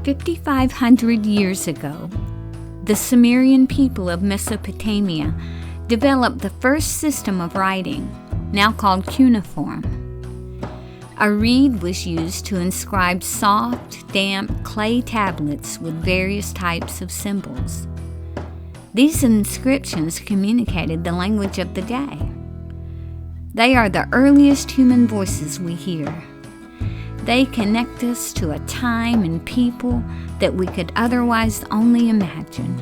5,500 years ago, the Sumerian people of Mesopotamia developed the first system of writing, now called cuneiform. A reed was used to inscribe soft, damp clay tablets with various types of symbols. These inscriptions communicated the language of the day. They are the earliest human voices we hear. They connect us to a time and people that we could otherwise only imagine.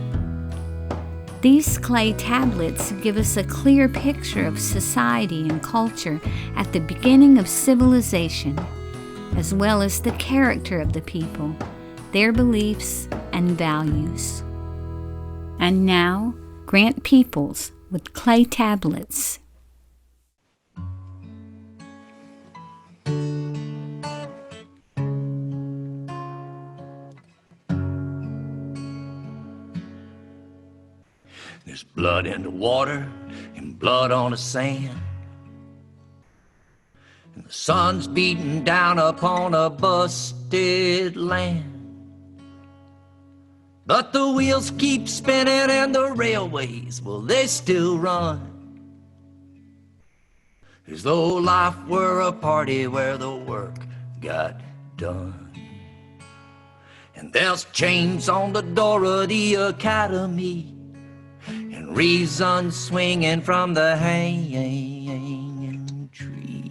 These clay tablets give us a clear picture of society and culture at the beginning of civilization, as well as the character of the people, their beliefs and values. And now, Grant Peeples with Clay Tablets. There's blood in the water and blood on the sand, and the sun's beating down upon a busted land. But the wheels keep spinning and the railways, well, they still run, as though life were a party where the work got done. And there's chains on the door of the academy, and reason swinging from the hanging tree.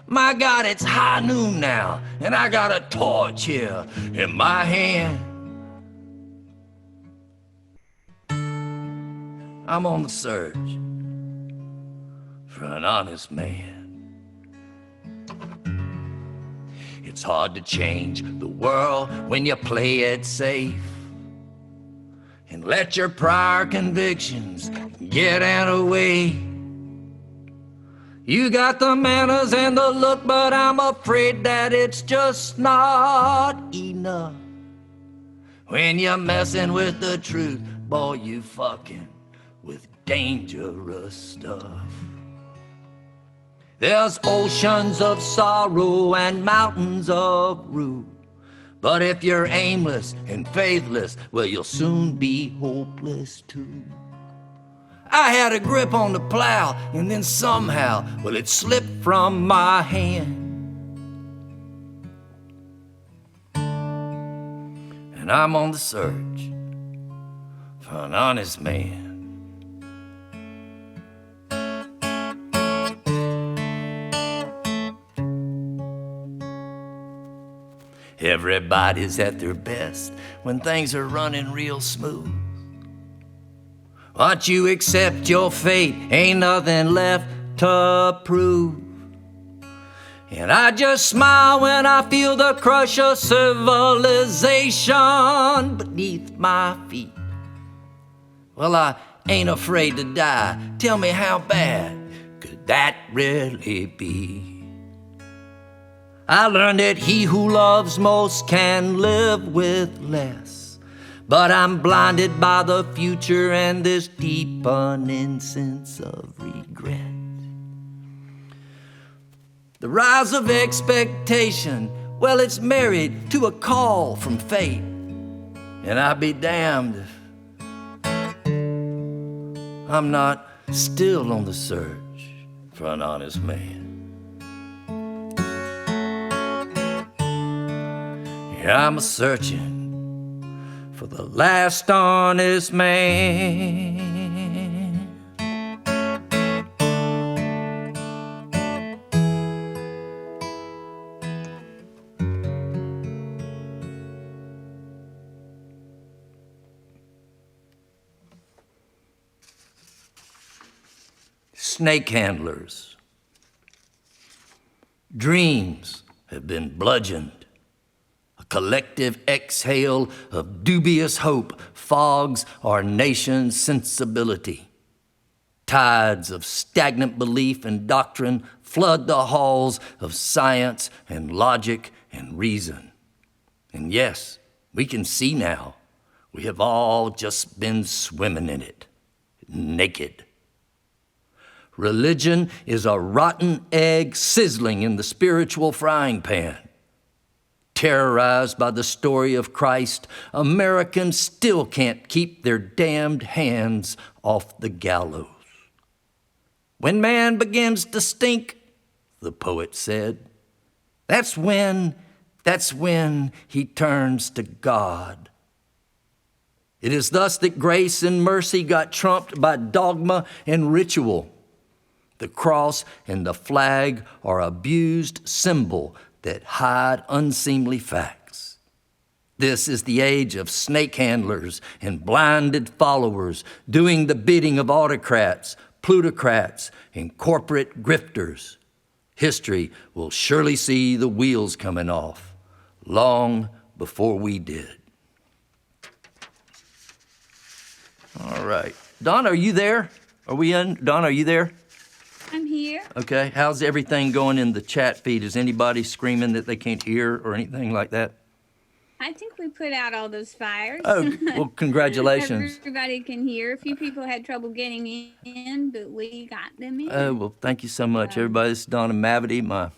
My God, it's high noon now, and I got a torch here in my hand. I'm on the search for an honest man. It's hard to change the world when you play it safe and let your prior convictions get in the way. You got the manners and the look, but I'm afraid that it's just not enough. When you're messing with the truth, boy, you fucking with dangerous stuff. There's oceans of sorrow and mountains of ruin, but if you're aimless and faithless, well, you'll soon be hopeless too. I had a grip on the plow, and then somehow, well, it slipped from my hand. And I'm on the search for an honest man. Everybody's at their best when things are running real smooth. Once you accept your fate, ain't nothing left to prove. And I just smile when I feel the crush of civilization beneath my feet. Well, I ain't afraid to die. Tell me, how bad could that really be? I learned that he who loves most can live with less, but I'm blinded by the future and this deepening sense of regret. The rise of expectation, well, it's married to a call from fate, and I'd be damned if I'm not still on the search for an honest man. I'm searching for the last honest man. Snake handlers. Dreams have been bludgeoned. Collective exhale of dubious hope fogs our nation's sensibility. Tides of stagnant belief and doctrine flood the halls of science and logic and reason. And yes, we can see now, we have all just been swimming in it, naked. Religion is a rotten egg sizzling in the spiritual frying pan. Terrorized by the story of Christ, Americans still can't keep their damned hands off the gallows. When man begins to stink, the poet said, that's when he turns to God. It is thus that grace and mercy got trumped by dogma and ritual. The cross and the flag are abused symbol that hide unseemly facts. This is the age of snake handlers and blinded followers doing the bidding of autocrats, plutocrats, and corporate grifters. History will surely see the wheels coming off long before we did. All right. Don, are you there? Are we in? Don, are you there? I'm here. Okay. How's everything going in the chat feed? Is anybody screaming that they can't hear or anything like that? I think we put out all those fires. Oh, well, congratulations. Everybody can hear. A few people had trouble getting in, but we got them in. Oh, well, thank you so much, everybody. This is Donna Mavity.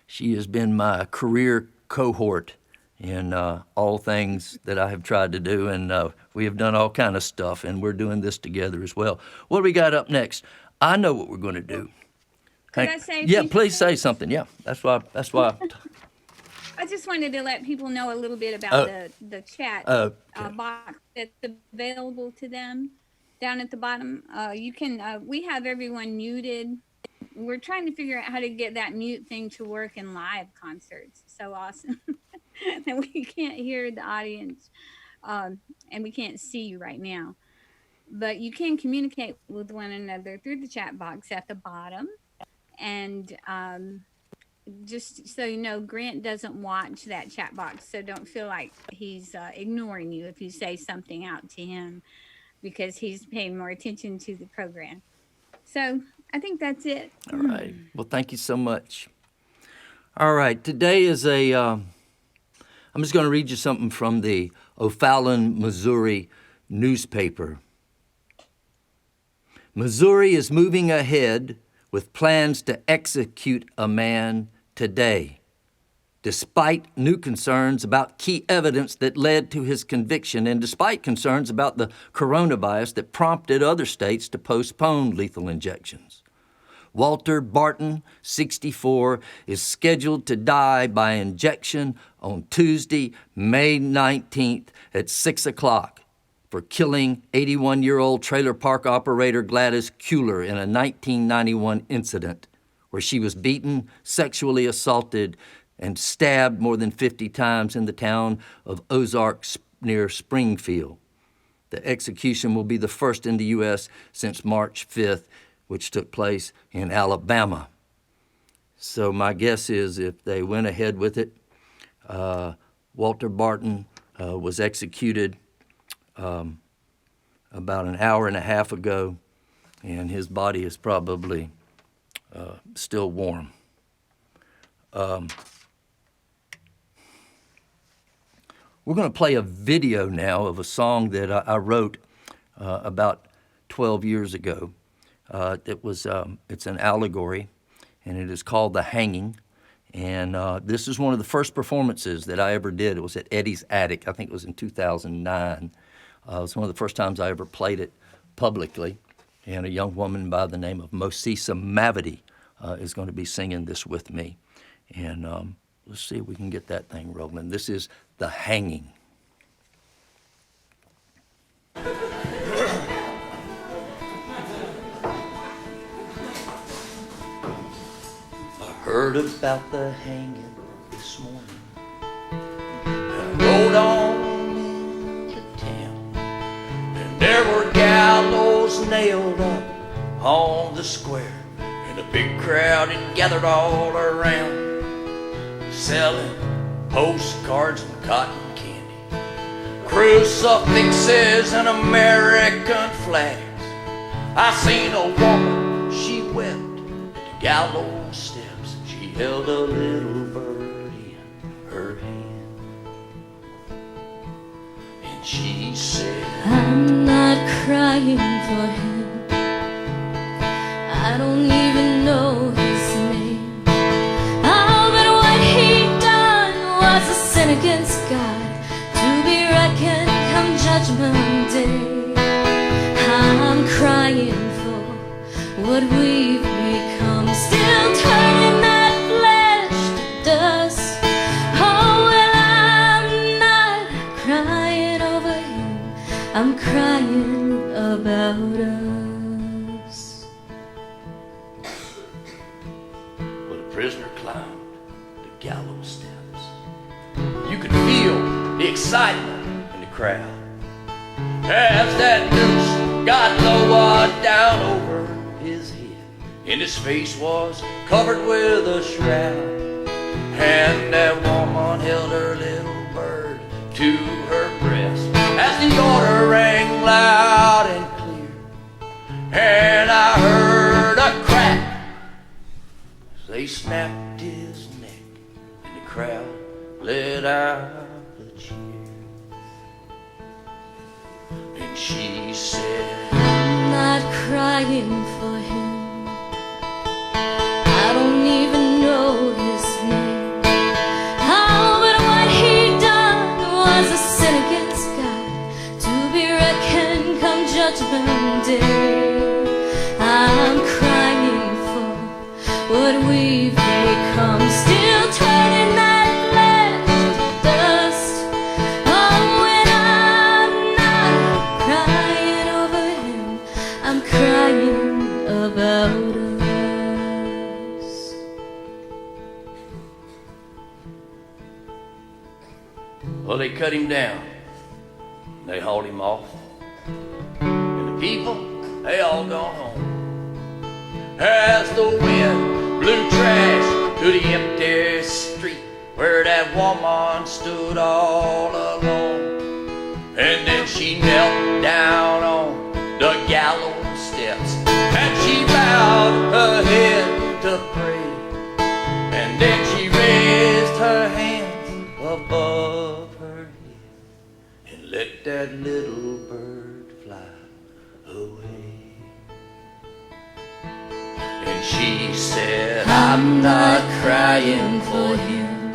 She has been my career cohort in all things that I have tried to do, and we have done all kind of stuff, and we're doing this together as well. What do we got up next? I know what we're going to do. Could I say? Yeah, please say something. Yeah, that's why. I just wanted to let people know a little bit about the chat box that's available to them down at the bottom. You can. We have everyone muted. We're trying to figure out how to get that mute thing to work in live concerts. So awesome that we can't hear the audience, and we can't see you right now. But you can communicate with one another through the chat box at the bottom. And just so you know, Grant doesn't watch that chat box, so don't feel like he's ignoring you if you say something out to him, because he's paying more attention to the program. So I think that's it. All right. Well, thank you so much. All right. Today is I'm just going to read you something from the O'Fallon, Missouri newspaper. Missouri is moving ahead with plans to execute a man today, despite new concerns about key evidence that led to his conviction and despite concerns about the coronavirus that prompted other states to postpone lethal injections. Walter Barton, 64, is scheduled to die by injection on Tuesday, May 19th at 6 o'clock. For killing 81-year-old trailer park operator Gladys Kuehler in a 1991 incident where she was beaten, sexually assaulted, and stabbed more than 50 times in the town of Ozark near Springfield. The execution will be the first in the U.S. since March 5th, which took place in Alabama. So my guess is if they went ahead with it, Walter Barton was executed about an hour and a half ago, and his body is probably still warm. We're going to play a video now of a song that I wrote about 12 years ago. It's an allegory, and it is called The Hanging. And this is one of the first performances that I ever did. It was at Eddie's Attic. I think it was in 2009. It was one of the first times I ever played it publicly. And a young woman by the name of Mosisa Mavity is going to be singing this with me. And let's see if we can get that thing rolling. This is The Hanging. Heard about the hanging this morning. I rode on into town, and there were gallows nailed up on the square, and a big crowd had gathered all around, selling postcards and cotton candy, crucifixes and American flags. I seen a woman, she wept at the gallows steps. She held a little bird in her hand, and she said, I'm not crying for him, I don't even know his name. Oh, but what he done against God, to be reckoned come Judgment Day. I'm crying for what we've become, still turning that flesh to dust. Oh, well, I'm not crying over him, I'm crying about us. Well, the prisoner climbed the gallows steps. You could feel the excitement in the crowd as that noose got lowered down over his head, and his face was covered with a shroud. And that woman held her little bird to her breast as the order rang loud and clear. And I heard a crack as they snapped his neck, and the crowd let out a cheer. And she said, I'm not crying for him, I don't even know his name. Oh, but what he done was a sin against God, to be reckoned come Judgment Day. I'm crying for what we've become, still turning that flesh to dust. Oh, and I'm not crying over him, I'm crying about us. well, they cut him down. They hauled him off. And the people, they all gone home. As the wind blew trash to the empty street where that woman stood all alone. And then she knelt down on the gallows steps, and she bowed her head to pray. And then she raised her hands above her head and let that little bird fly away. And she said, I'm not crying for him,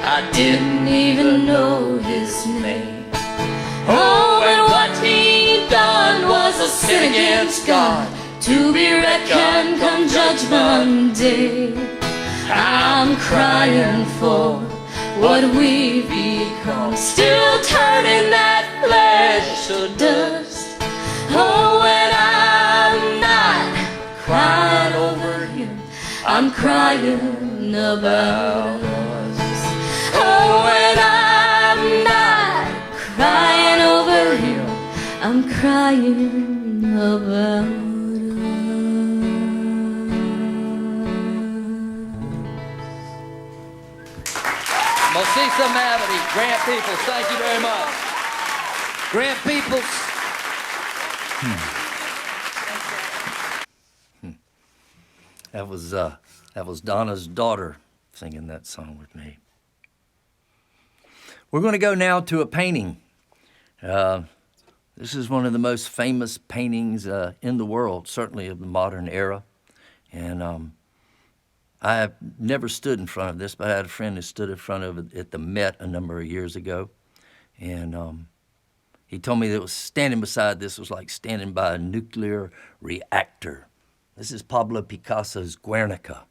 I didn't even know his name. Oh, and what he done was a sin against God, to be reckoned come Judgment Day. I'm crying for what we've become, still turning that flesh to dust. Oh, and I'm not crying over him, I'm crying about us. Oh, and I'm not crying over him, I'm crying about us. Mosisa Mavity, Grant Peeples, thank you very much. Grant Peeples. That was Donna's daughter singing that song with me. We're going to go now to a painting. This is one of the most famous paintings in the world, certainly of the modern era. And I have never stood in front of this, but I had a friend who stood in front of it at the Met a number of years ago. And he told me that it was standing beside this was like standing by a nuclear reactor. This is Pablo Picasso's Guernica.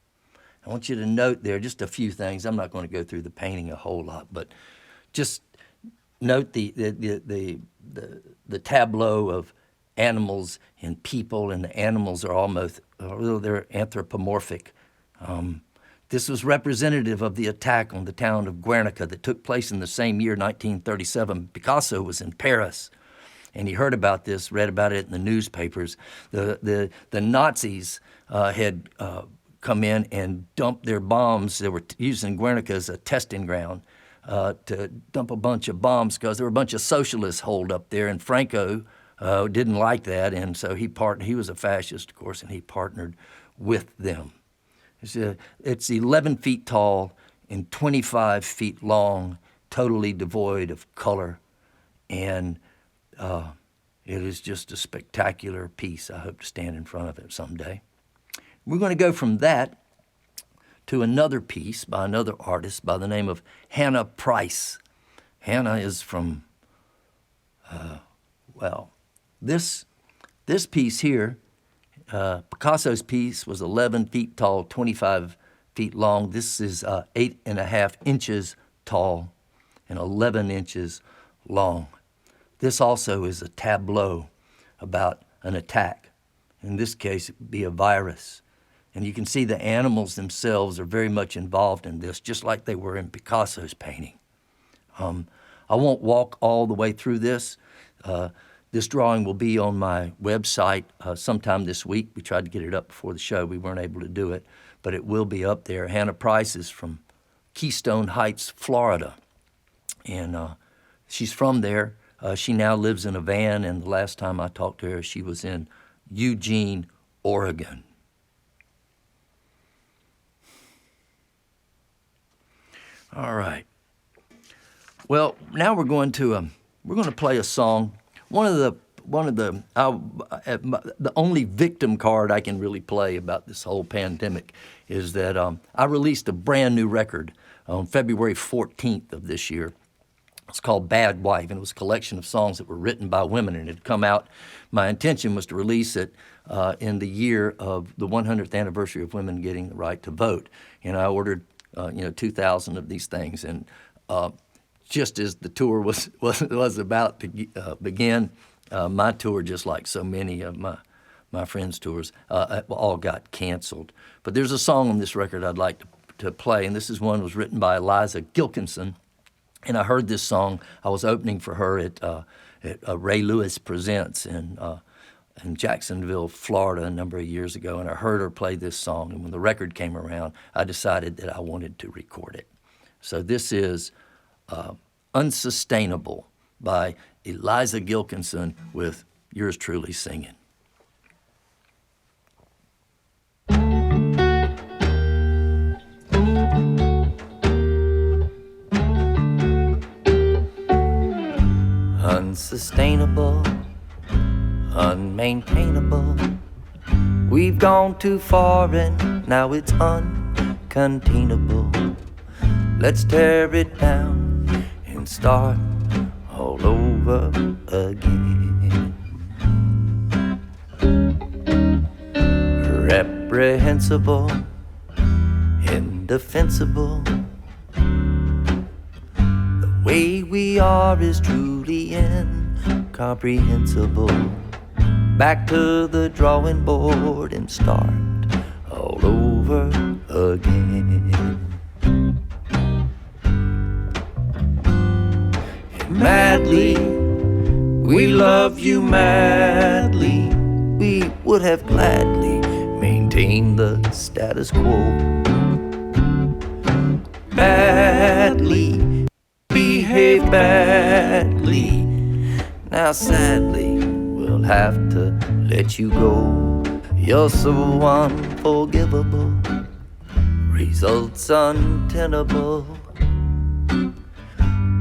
I want you to note there just a few things. I'm not going to go through the painting a whole lot, but just note the tableau of animals and people, and the animals are almost, they're anthropomorphic. This was representative of the attack on the town of Guernica that took place in the same year, 1937. Picasso was in Paris, and he heard about this, read about it in the newspapers. The Nazis had come in and dumped their bombs. They were using Guernica as a testing ground to dump a bunch of bombs because there were a bunch of socialists holed up there, and Franco didn't like that, and so he was a fascist, of course, and he partnered with them. It's 11 feet tall and 25 feet long, totally devoid of color, and it is just a spectacular piece. I hope to stand in front of it someday. We're going to go from that to another piece by another artist by the name of Hannah Price. Hannah is from, this piece here, Picasso's piece was 11 feet tall, 25 feet long. This is 8.5 inches tall and 11 inches long. This also is a tableau about an attack. In this case, it would be a virus. And you can see the animals themselves are very much involved in this, just like they were in Picasso's painting. I won't walk all the way through this. This drawing will be on my website sometime this week. We tried to get it up before the show. We weren't able to do it, but it will be up there. Hannah Price is from Keystone Heights, Florida, and she's from there. She now lives in a van, and the last time I talked to her, she was in Eugene, Oregon. All right. Well, now we're going to play a song. The only victim card I can really play about this whole pandemic is that I released a brand new record on February 14th of this year. It's called Bad Wife, and it was a collection of songs that were written by women, and it had come out. My intention was to release it in the year of the 100th anniversary of women getting the right to vote, and I ordered 2,000 of these things, and just as the tour was about to begin, my tour, just like so many of my friends' tours, all got canceled. But there's a song on this record I'd like to play, and this is one that was written by Eliza Gilkinson. And I heard this song. I was opening for her at Ray Lewis Presents in Jacksonville, Florida, a number of years ago, and I heard her play this song. And when the record came around, I decided that I wanted to record it. So this is Unsustainable by Eliza Gilkinson with yours truly singing. Unsustainable, unmaintainable. We've gone too far and now it's uncontainable. Let's tear it down and start all over again. Reprehensible, indefensible. The way we are is truly incomprehensible. Back to the drawing board and start all over again. And madly, we love you madly. We would have gladly maintained the status quo. Badly, behave badly. Now sadly, we'll have to let you go. You're so unforgivable, results untenable.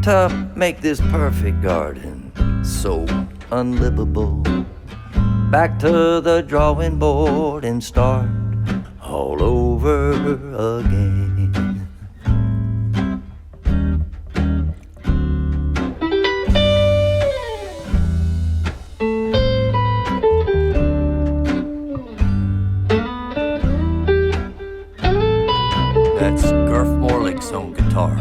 To make this perfect garden so unlivable. Back to the drawing board and start all over again. On guitar.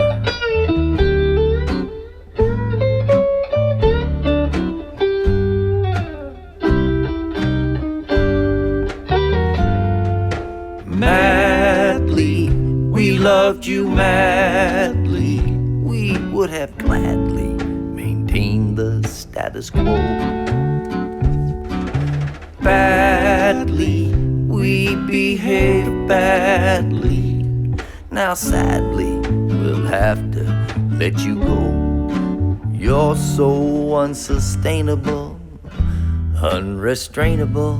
Madly, we loved you madly. We would have gladly maintained the status quo. Badly, we behaved badly. Now sadly, we'll have to let you go. You're so unsustainable, unrestrainable.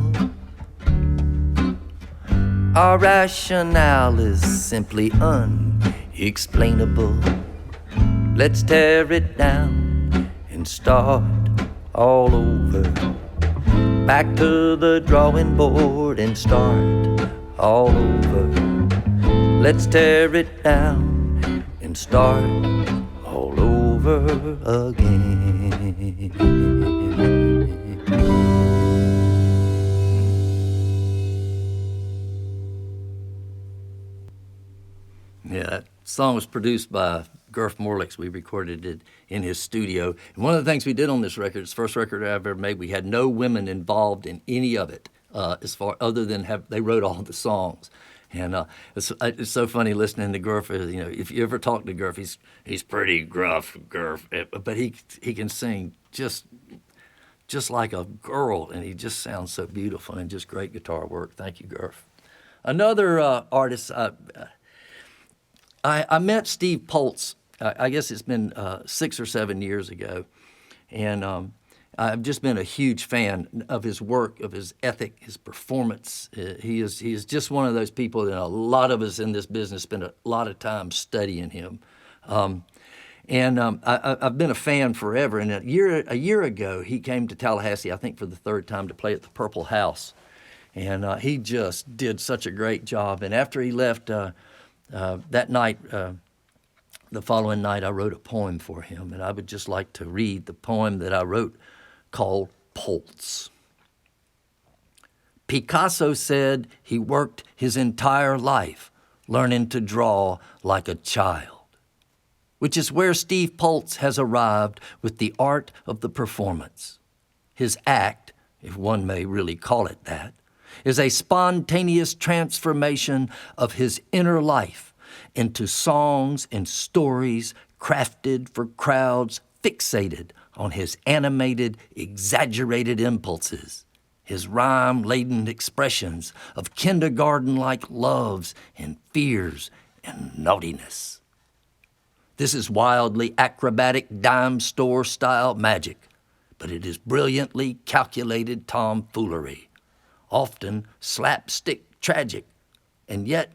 Our rationale is simply unexplainable. Let's tear it down and start all over. Back to the drawing board and start all over. let's tear it down and start all over again. Yeah, that song was produced by Gurf Morlix. We recorded it in his studio. And one of the things we did on this record, it's the first record I ever made, we had no women involved in any of it, other than they wrote all the songs. And it's so funny listening to Gurf. You know, if you ever talk to Gurf, he's pretty gruff, Gurf, but he can sing just like a girl, and he just sounds so beautiful and just great guitar work. Thank you, Gurf. Another artist. I met Steve Poltz, I guess it's been 6 or 7 years ago, and I've just been a huge fan of his work, of his ethic, his performance. He is just one of those people that a lot of us in this business spend a lot of time studying him. I've been a fan forever, and a year ago he came to Tallahassee, I think for the third time, to play at the Purple House, and he just did such a great job. And after he left that night, the following night, I wrote a poem for him, and I would just like to read the poem that I wrote called Poltz. Picasso said he worked his entire life learning to draw like a child, which is where Steve Poltz has arrived with the art of the performance. His act, if one may really call it that, is a spontaneous transformation of his inner life into songs and stories crafted for crowds fixated on his animated, exaggerated impulses, his rhyme-laden expressions of kindergarten-like loves and fears and naughtiness. This is wildly acrobatic dime store-style magic, but it is brilliantly calculated tomfoolery, often slapstick tragic, and yet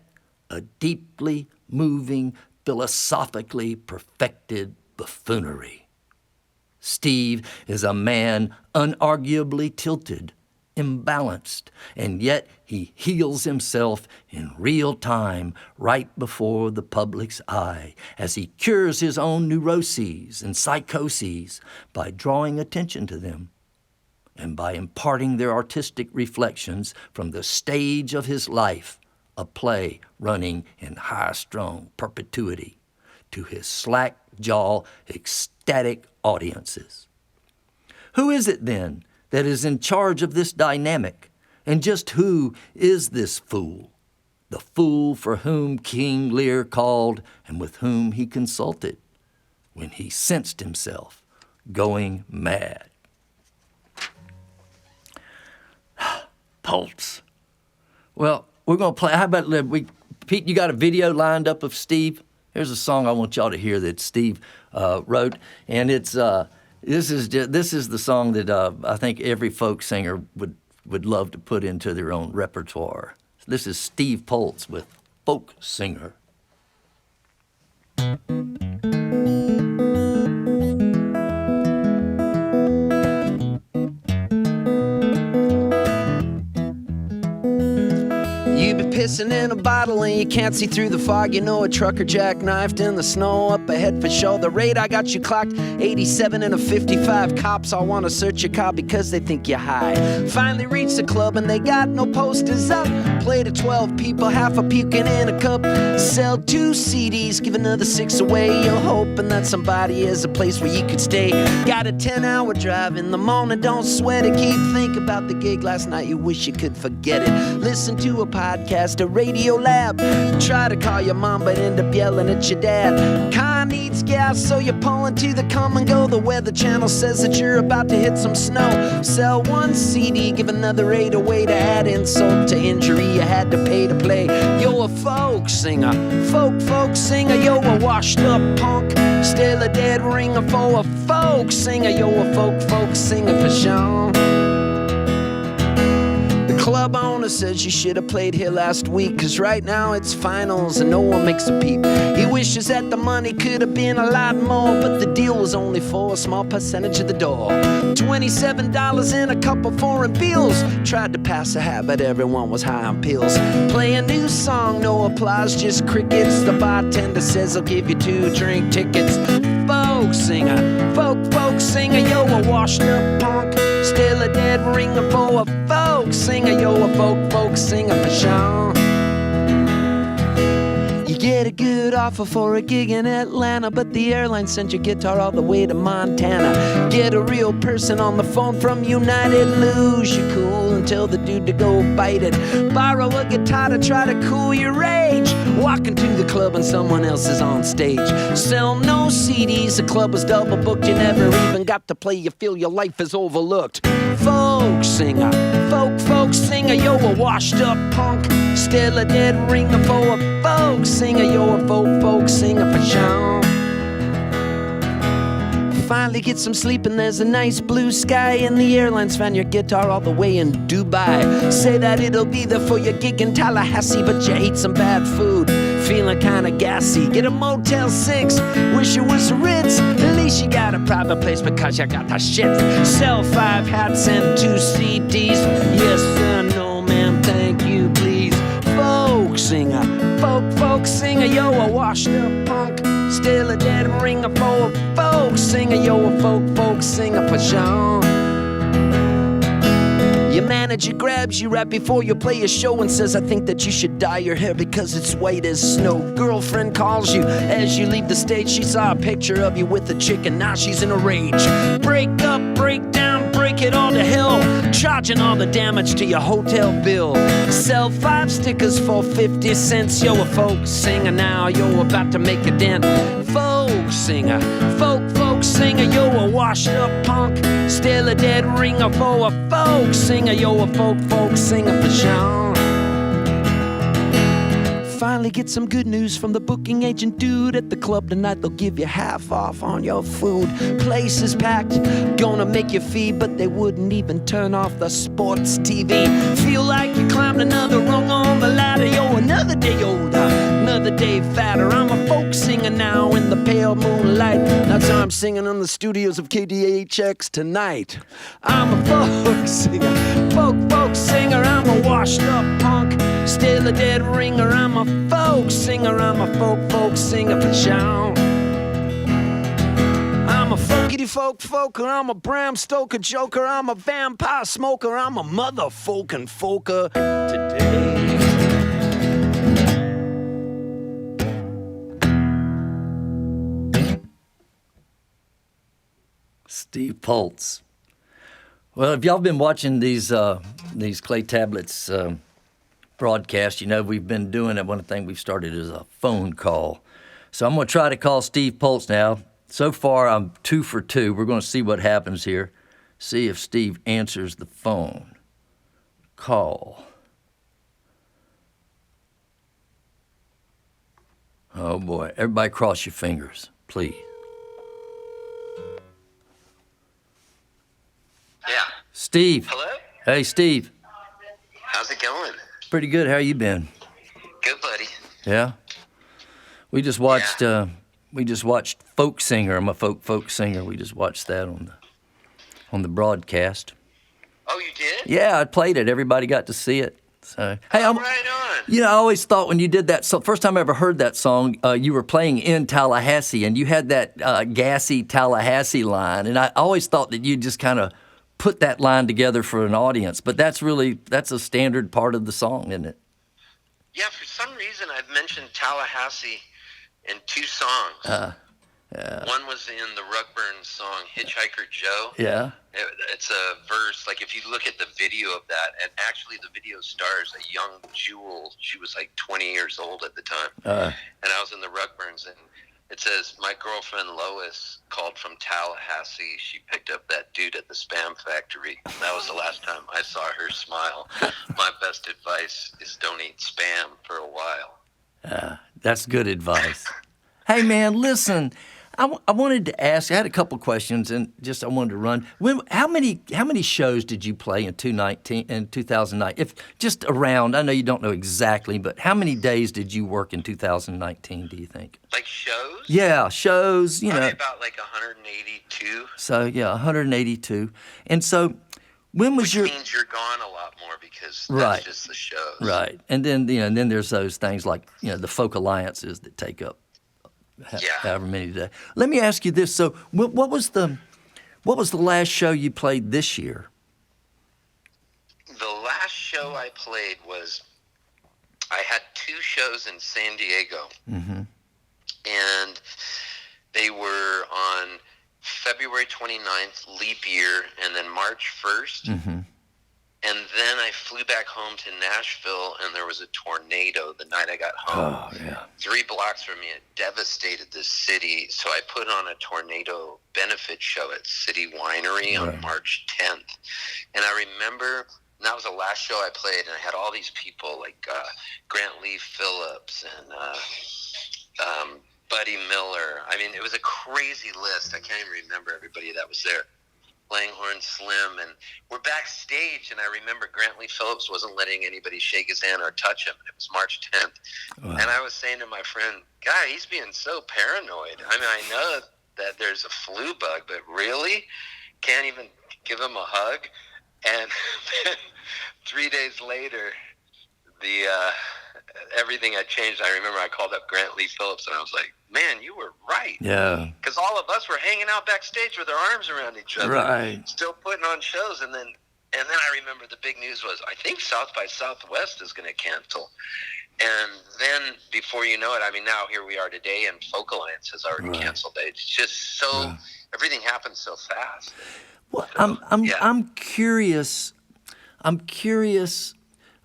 a deeply moving, philosophically perfected buffoonery. Steve is a man unarguably tilted, imbalanced, and yet he heals himself in real time right before the public's eye as he cures his own neuroses and psychoses by drawing attention to them and by imparting their artistic reflections from the stage of his life, a play running in high-strung perpetuity, to his slack-jaw, ecstatic audiences. Who is it, then, that is in charge of this dynamic? And just who is this fool? The fool for whom King Lear called and with whom he consulted when he sensed himself going mad. Poltz. Well, we're going to play. How about, Pete, you got a video lined up of Steve? Here's a song I want y'all to hear that Steve wrote, and it's this is the song that I think every folk singer would love to put into their own repertoire. This is Steve Poltz with Folk Singer. Pissing in a bottle and you can't see through the fog. You know a trucker jackknifed in the snow up ahead for show. The rate I got you clocked, 87 and a 55. Cops all want to search your car because they think you're high. Finally reached the club and they got no posters up. Play to 12 people, half a puking in a cup. Sell 2 CDs, give another 6 away. You're hoping that somebody has a place where you could stay. Got a 10-hour drive in the morning, don't sweat it. Keep thinking about the gig last night, you wish you could forget it. Listen to a podcast, a radio lab. Try to call your mom but end up yelling at your dad. Car needs gas so you're pulling to the come and go. The weather channel says that you're about to hit some snow. Sell 1 CD, give another 8 away. To add insult to injury, you had to pay to play. You're a folk singer, folk singer. You're a washed up punk, still a dead ringer for a folk singer. You're a folk singer for sure. The Club owner says you should have played here last week, 'cause right now it's finals and no one makes a peep. He wishes that the money could have been a lot more, but the deal was only for a small percentage of the door. $27 in a couple foreign bills. Tried to pass a hat, but everyone was high on pills. Play a new song, no applause, just crickets. The bartender says he'll give you 2 drink tickets. Folk singer, folk singer, yo, a washed up punk. Still a dead ringer for a folk singer, yo, a folk singer for sure. You get a good offer for a gig in Atlanta, but the airline sent your guitar all the way to Montana. Get a real person on the phone from United, lose your cool and tell the dude to go bite it. Borrow a guitar to try to cool your rage. Walk into the club and someone else is on stage. Sell no CDs, the club was double booked. You never even got to play, you feel your life is overlooked. Folk singer, folk singer, yo, a washed up punk. Still a dead ringer for a folk singer, yo, a folk singer for sure. Finally get some sleep and there's a nice blue sky, and the airlines found your guitar all the way in Dubai. Say that it'll be there for your gig in Tallahassee, but you ate some bad food, feeling kinda gassy. Get a Motel 6, wish it was a Ritz. At least you got a private place because you got the shit. Sell 5 hats and 2 CDs. Yes sir, no ma'am, thank you please. Folk singer, folk singer, yo, a washed up punk. Still a dead ringer for a folk singer, yo, a folk singer for sure. Your manager grabs you right before you play a show and says, I think that you should dye your hair because it's white as snow. Girlfriend calls you as you leave the stage. She saw a picture of you with a chick and now she's in a rage. Break up, break down, break it all to hell, charging all the damage to your hotel bill. Sell 5 stickers for 50 cents. Yo, a folk singer now, yo, about to make a dent. Folk singer, folk singer, yo, a washed up punk. Still a dead ringer for a folk singer, yo, a folk singer for sure. Finally get some good news from the booking agent dude. At the club tonight they'll give you half off on your food. Place is packed, gonna make you feed, but they wouldn't even turn off the sports TV. Feel like you climbed another rung on the ladder, yo, another day older, another day fatter. I'm a folk singer now in the pale moonlight. That's how I'm singing in the studios of KDHX tonight. I'm a folk singer, folk singer. I'm a washed up punk, still a dead ringer. I'm a folk singer, I'm a folk singer for sure. I'm a folkety folker, I'm a Bram Stoker joker, I'm a vampire smoker, I'm a motherfucking folker today. Steve Poltz. Well, if y'all been watching these Clay Tablets broadcasts, you know we've been doing it. One thing we've started is a phone call. So I'm going to try to call Steve Poltz now. So far, I'm 2 for 2. We're going to see what happens here. See if Steve answers the phone. Call. Oh, boy. Everybody cross your fingers, please. Yeah. Steve. Hello? Hey, Steve. How's it going? Pretty good. How you been? Good, buddy. Yeah? We just watched Folk Singer. I'm a folk singer. We just watched that on the broadcast. Oh, you did? Yeah, I played it. Everybody got to see it. So, hey, right on. You know, I always thought when you did that, so first time I ever heard that song, you were playing in Tallahassee, and you had that gassy Tallahassee line, and I always thought that you just kind of put that line together for an audience, but that's a standard part of the song, isn't it? Yeah, for some reason I've mentioned Tallahassee in 2 songs. One was in the Rugburn song Hitchhiker Joe. Yeah. It's a verse, like if you look at the video of that, and actually the video stars a young Jewel. She was like 20 years old at the time. And I was in the Rugburns, and it says, my girlfriend Lois called from Tallahassee. She picked up that dude at the Spam Factory. That was the last time I saw her smile. My best advice is don't eat Spam for a while. That's good advice. Hey, man, listen. I wanted to ask. I had a couple questions, and just I wanted to run. How many shows did you play in 2009? If just around, I know you don't know exactly, but how many days did you work in 2019? Do you think? Like shows? Yeah, shows. Probably about like 182. So yeah, 182. And so, when was Which means you're gone a lot more because that's just the shows. Right, and then and then there's those things like the folk alliances that take up however many days. Let me ask you this: so, what was the last show you played this year? The last show I played was I had 2 shows in San Diego, and they were on February 29th, leap year, and then March 1st. And then I flew back home to Nashville, and there was a tornado the night I got home. Oh, yeah. 3 blocks from me. It devastated the city. So I put on a tornado benefit show at City Winery on March 10th. And I remember that was the last show I played, and I had all these people like Grant Lee Phillips and Buddy Miller. I mean, it was a crazy list. I can't even remember everybody that was there. Langhorne Slim, and we're backstage, and I remember Grant Lee Phillips wasn't letting anybody shake his hand or touch him. It was March 10th. Wow. And I was saying to my friend, "God, he's being so paranoid. I mean, I know that there's a flu bug, but really? Can't even give him a hug?" And then 3 days later, everything had changed. I remember I called up Grant Lee Phillips, and I was like, "Man, you were right." Yeah. Because all of us were hanging out backstage with our arms around each other. Right. Still putting on shows. And then I remember the big news was, I think South by Southwest is going to cancel. And then before you know it, I mean, now here we are today, and Folk Alliance has already canceled. It's just so, everything happens so fast. Well, I'm curious. I'm curious,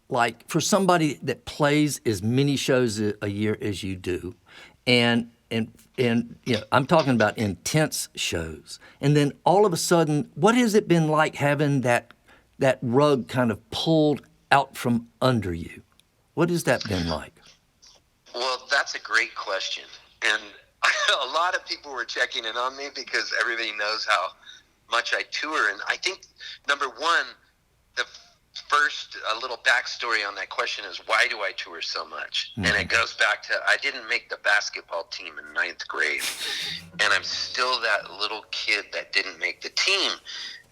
like, for somebody that plays as many shows a year as you do, and I'm talking about intense shows, and then all of a sudden, what has it been like having that rug kind of pulled out from under you? What has that been like? Well, that's a great question, and a lot of people were checking in on me because everybody knows how much I tour, and I think number one, the first, a little backstory on that question is, why do I tour so much? And it goes back to, I didn't make the basketball team in 9th grade, and I'm still that little kid that didn't make the team.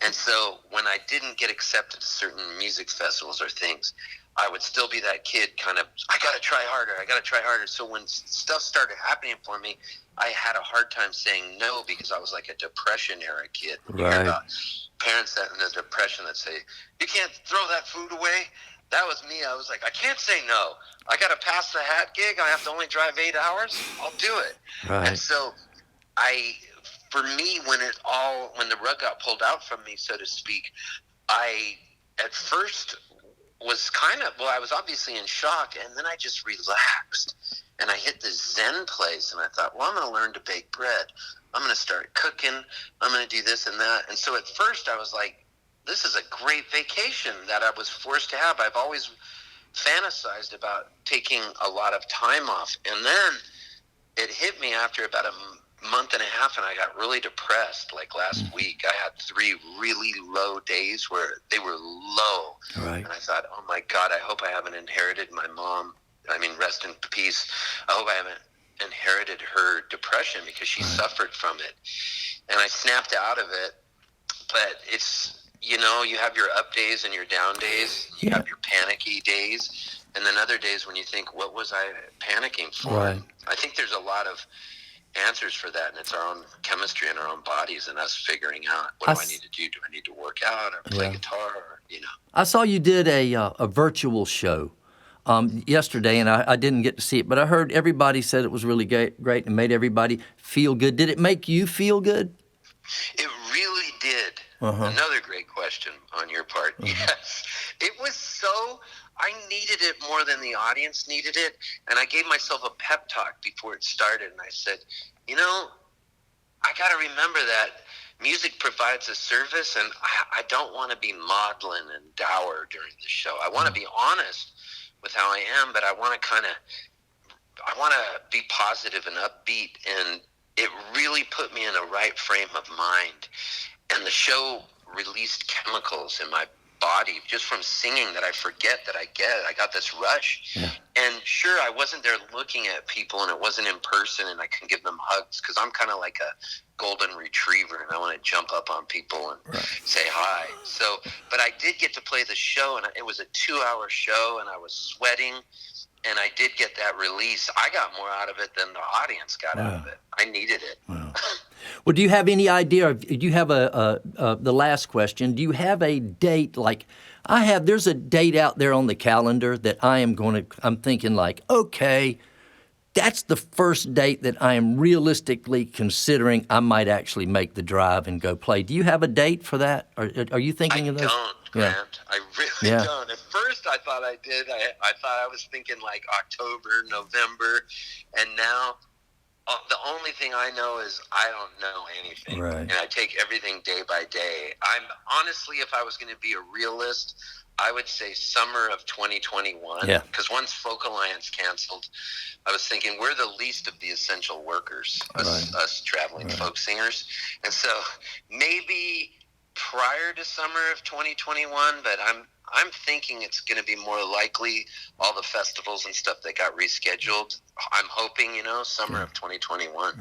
And so when I didn't get accepted to certain music festivals or things, I would still be that kid kind of, I got to try harder. So when stuff started happening for me, I had a hard time saying no because I was like a Depression era kid. You hear about parents that in the Depression that say, "You can't throw that food away." That was me. I was like, I can't say no. I got to pass the hat gig. I have to only drive 8 hours. I'll do it. Right. And so for me, when the rug got pulled out from me, so to speak, I at first was I was obviously in shock, and then I just relaxed. And I hit this Zen place, and I thought, well, I'm going to learn to bake bread. I'm going to start cooking. I'm going to do this and that. And so at first I was like, this is a great vacation that I was forced to have. I've always fantasized about taking a lot of time off. And then it hit me after about a month and a half, and I got really depressed. Like last week, I had 3 really low days where they were low. Right. And I thought, oh, my God, I hope I haven't inherited my mom. I mean, rest in peace. I hope I haven't inherited her depression because she suffered from it. And I snapped out of it. But it's, you have your up days and your down days. You have your panicky days. And then other days when you think, what was I panicking for? Right. I think there's a lot of answers for that, and it's our own chemistry in our own bodies and us figuring out, what do I need to do? Do I need to work out or play guitar? Or, I saw you did a virtual show yesterday, and I didn't get to see it, but I heard everybody said it was really great and made everybody feel good. Did it make you feel good? It really did. Another great question on your part. Yes. It was so, I needed it more than the audience needed it, and I gave myself a pep talk before it started, and I said, I got to remember that music provides a service, and I don't want to be maudlin and dour during the show. I want to be honest with how I am, but I want to be positive and upbeat, and it really put me in a right frame of mind. And the show released chemicals in my body just from singing that I forget that I get. I got this rush. Yeah. And sure, I wasn't there looking at people, and it wasn't in person, and I couldn't give them hugs because I'm kind of like a golden retriever, and I want to jump up on people and say hi. So, but I did get to play the show, and it was a 2-hour show, and I was sweating, and I did get that release. I got more out of it than the audience got out of it. I needed it. Wow. Well, do you have any idea? Do you have the last question? Do you have a date like I have? There's a date out there on the calendar that I'm thinking like, okay, that's the first date that I am realistically considering I might actually make the drive and go play. Do you have a date for that? Are you thinking of those? I don't, Grant. I really don't. At first, I thought I did. I thought I was thinking like October, November, and now the only thing I know is I don't know anything. Right. And I take everything day by day. I'm honestly, if I was going to be a realist, I would say summer of 2021. Yeah. Because once Folk Alliance canceled, I was thinking we're the least of the essential workers, us traveling folk singers. And so maybe prior to summer of 2021, but I'm thinking it's going to be more likely all the festivals and stuff that got rescheduled. I'm hoping, summer of 2021. Right.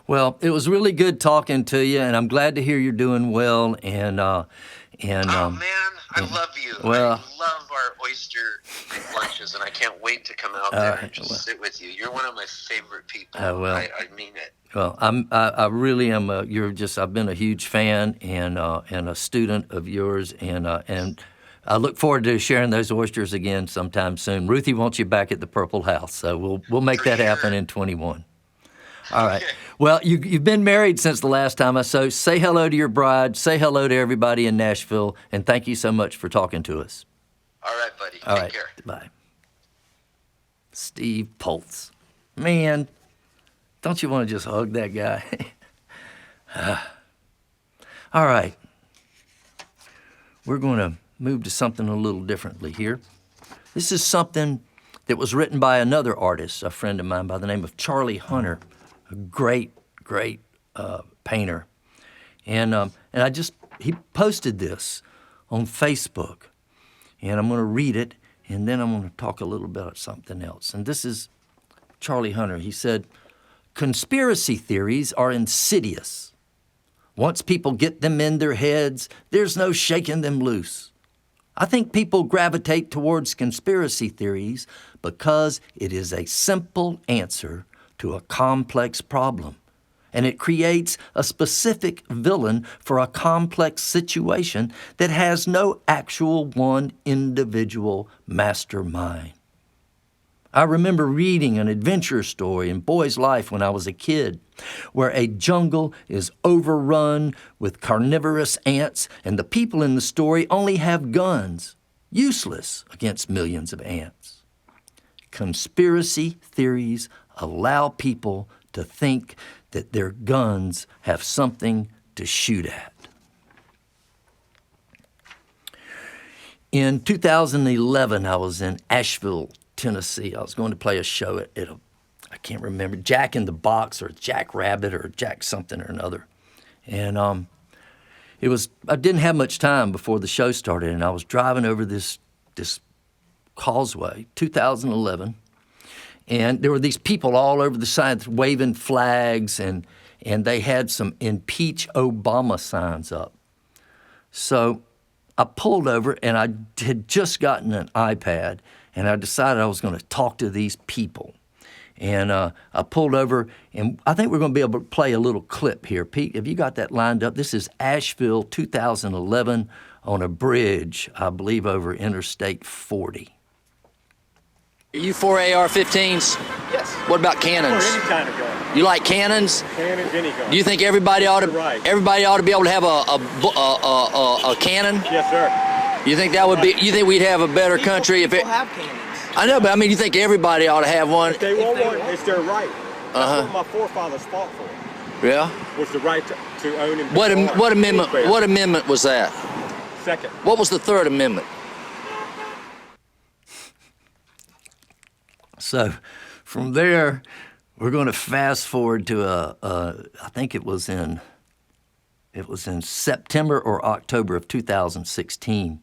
Well, it was really good talking to you, and I'm glad to hear you're doing well. And oh man, I love you. Well, I love our oyster lunches, and I can't wait to come out there and just sit with you. You're one of my favorite people. I mean it. Well, I really am. I've been a huge fan and a student of yours, and I look forward to sharing those oysters again sometime soon. Ruthie wants you back at the Purple House, so we'll make that happen in 21. All right. Well, you've been married since the last time I saw. Say hello to your bride. Say hello to everybody in Nashville, and thank you so much for talking to us. All right, buddy. All Take right. care. Bye. Steve Poltz. Man, don't you want to just hug that guy? All right. We're going to move to something a little differently here. This is something that was written by another artist, a friend of mine by the name of Charlie Hunter, a great painter. And he posted this on Facebook, and I'm going to read it, and then I'm going to talk a little bit about something else. And this is Charlie Hunter. He said, "Conspiracy theories are insidious. Once people get them in their heads, there's no shaking them loose. I think people gravitate towards conspiracy theories because it is a simple answer to a complex problem, and it creates a specific villain for a complex situation that has no actual one individual mastermind. I remember reading an adventure story in Boy's Life when I was a kid, where a jungle is overrun with carnivorous ants, and the people in the story only have guns, useless against millions of ants. Conspiracy theories allow people to think that their guns have something to shoot at." In 2011, I was in Asheville, Tennessee. I was going to play a show at I can't remember, Jack in the Box or Jack Rabbit or Jack something or another. And I didn't have much time before the show started, and I was driving over this causeway, 2011, and there were these people all over the side waving flags, and they had some Impeach Obama signs up. So I pulled over, and I had just gotten an iPad, and I decided I was going to talk to these people. And I pulled over, and I think we're going to be able to play a little clip here. Pete, have you got that lined up? This is Asheville, 2011, on a bridge, I believe, over Interstate 40. Are you for AR-15s? Yes. What about cannons? For any kind of gun. You like cannons? Cannons, any gun. Do you think everybody ought to? Right. Everybody ought to be able to have a cannon? Yes, sir. You think that would be? You think we'd have a better country if it? People have cannons. I know, but I mean, you think everybody ought to have one? If they want one, it's their right. That's what my forefathers fought for. Yeah. Was the right to own and What bear amendment? arms. What amendment was that? Second. What was the third amendment? So from there, We're going to fast forward to I think it was in September or October of 2016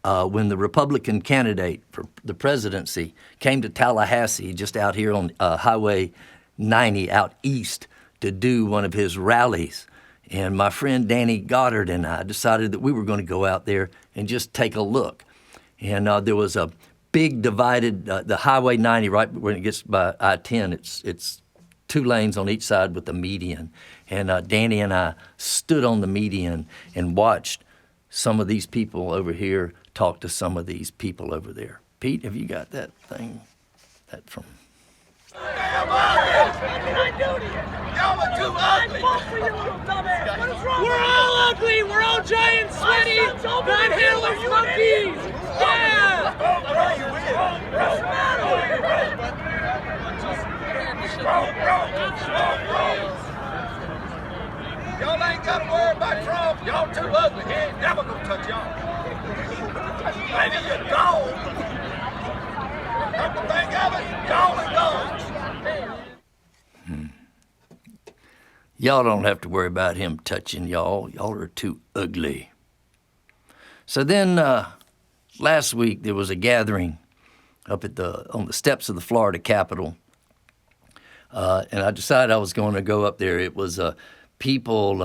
when the Republican candidate for the presidency came to Tallahassee, just out here on Highway 90 out east, to do one of his rallies. And my friend Danny Goddard and I decided that we were going to go out there and just take a look. And there was a big divided, the Highway 90, right when it gets by I-10, it's 2 lanes on each side with a median. And Danny and I stood on the median and watched some of these people over here talk to some of these people over there. Pete, have you got that thing? That from... Y'all are too ugly. We're all ugly. We're all giant, sweaty, non-hairless monkeys. Yeah. What's the matter? Y'all ain't got to worry about Trump. Y'all too ugly. He ain't never gonna touch y'all. Maybe your dog. Come to think of it, y'all are dogs. Y'all don't have to worry about him touching y'all. Y'all are too ugly. So then last week there was a gathering up on the steps of the Florida Capitol. And I decided I was going to go up there. It was people,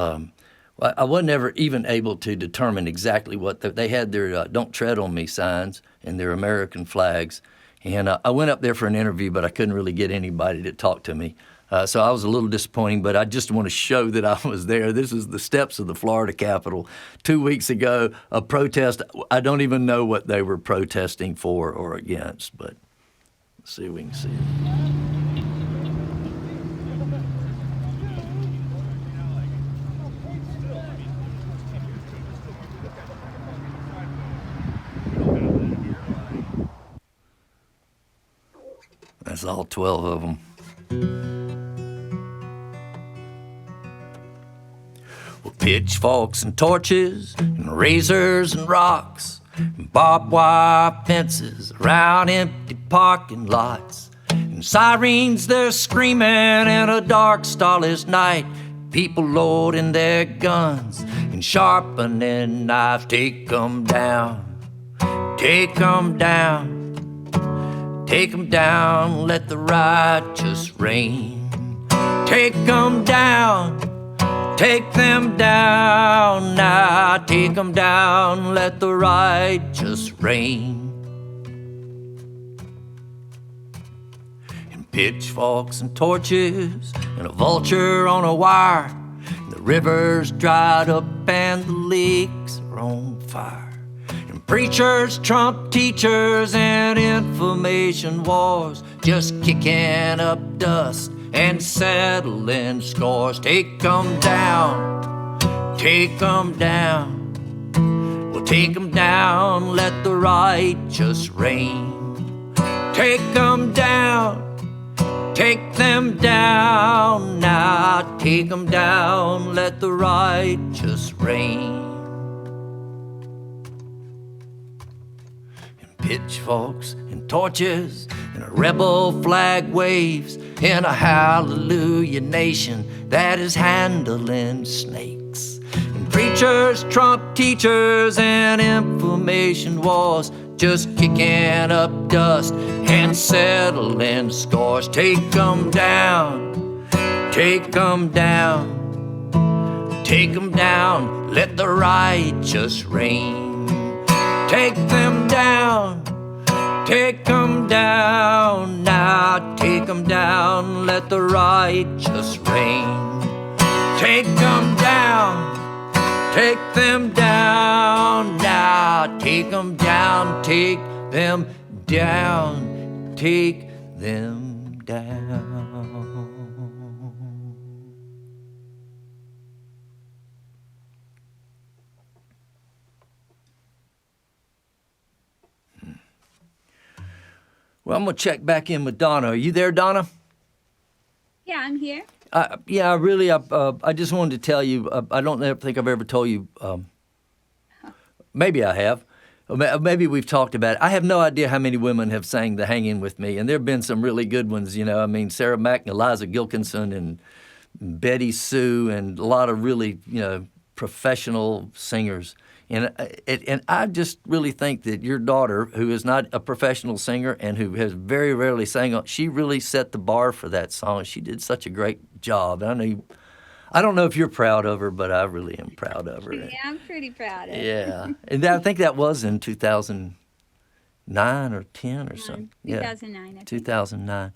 I wasn't ever even able to determine exactly what, they had their Don't Tread on Me signs and their American flags. And I went up there for an interview, but I couldn't really get anybody to talk to me. So I was a little disappointing, but I just want to show that I was there. This is the steps of the Florida Capitol. 2 weeks ago, a protest. I don't even know what they were protesting for or against, but let's see if we can see it. That's all 12 of them. Well, pitchforks and torches and razors and rocks and barbed wire fences around empty parking lots and sirens they're screaming in a dark starless night. People loading their guns and sharpening knives. Take 'em down, take 'em down. Take 'em down, let the righteous reign. Take 'em down, take them down now. Take 'em down, let the righteous reign. And pitchforks and torches and a vulture on a wire. And the river's dried up and the lakes are on fire. Preachers, Trump teachers, and information wars just kicking up dust and settling scores. Take 'em down, take 'em down. Well, take 'em down, let the righteous reign. Take 'em down, take them down now. Take 'em down, let the righteous reign. Pitchforks and torches and a rebel flag waves in a hallelujah nation that is handling snakes. And preachers, Trump teachers, and information wars just kicking up dust and settling scores. Take 'em down, take 'em down. Take 'em down, let the righteous reign. Take them down, take 'em down now. Take 'em down, let the righteous reign. Take 'em down, take them down now. Take 'em down, take them down, take them down. Well, I'm going to check back in with Donna. Are you there, Donna? Yeah, I'm here. I just wanted to tell you, I don't think I've ever told you, maybe I have, maybe we've talked about it. I have no idea how many women have sang the Hanging With Me, and there have been some really good ones, I mean, Sarah Mack and Eliza Gilkinson and Betty Sue and a lot of really, professional singers. And I just really think that your daughter, who is not a professional singer and who has very rarely sang, she really set the bar for that song. She did such a great job. I don't know if you're proud of her, but I really am proud of her. Yeah, I'm pretty proud of her. Yeah. And I think that was in 2009 or 10 or something. 2009, I think. 2009.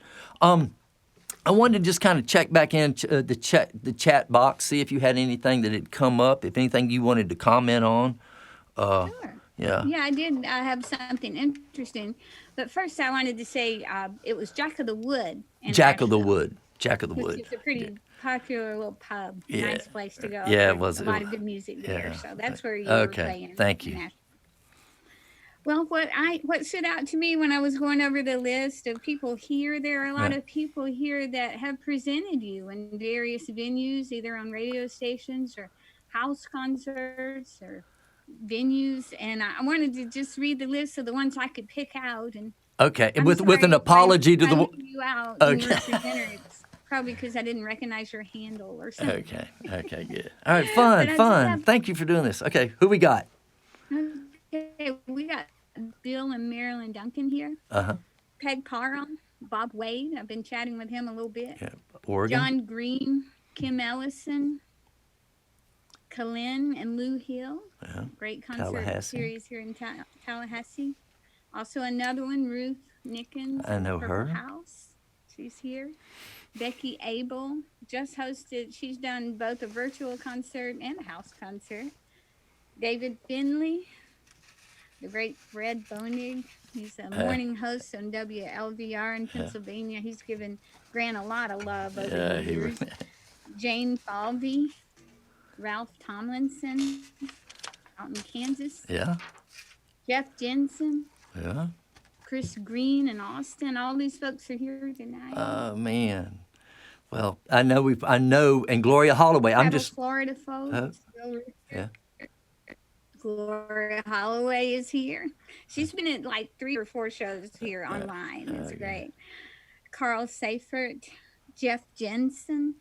I wanted to just kind of check back in the chat box, see if you had anything that had come up, if anything you wanted to comment on. Sure. Yeah. Yeah, I did have something interesting. But first I wanted to say it was Jack of the Wood. Jack of the Wood. Which is a pretty popular little pub. Yeah. Nice place to go. Yeah, it was. A lot of good music there. Yeah. So that's where you were playing. Okay, thank you. Well, what stood out to me when I was going over the list of people here, there are a lot of people here that have presented you in various venues, either on radio stations or house concerts or venues. And I wanted to just read the list of the ones I could pick out. And okay, with an apology to the. You out okay. It's probably because I didn't recognize your handle or something. Okay, good. All right, fun. Thank you for doing this. Okay, who we got? Okay, we got Bill and Marilyn Duncan here. Peg Parham, Bob Wade. I've been chatting with him a little bit. Yeah, Oregon. John Green, Kim Ellison, Kalin and Lou Hill. Great concert series here in Tallahassee. Also another one, Ruth Nickens. I know Purple her. House. She's here. Becky Abel just hosted. She's done both a virtual concert and a house concert. David Finley. The great Fred Bonig. He's a morning host on WLVR in Pennsylvania. He's given Grant a lot of love over the years. Jane Falvey, Ralph Tomlinson out in Kansas. Yeah. Jeff Jensen. Yeah. Chris Green in Austin. All these folks are here tonight. Oh, man. Well, I know, and Gloria Holloway. I'm just Florida folks. Yeah. Gloria Holloway is here. She's been at like 3 or 4 shows here online. It's great. Carl Seifert, Jeff Jensen.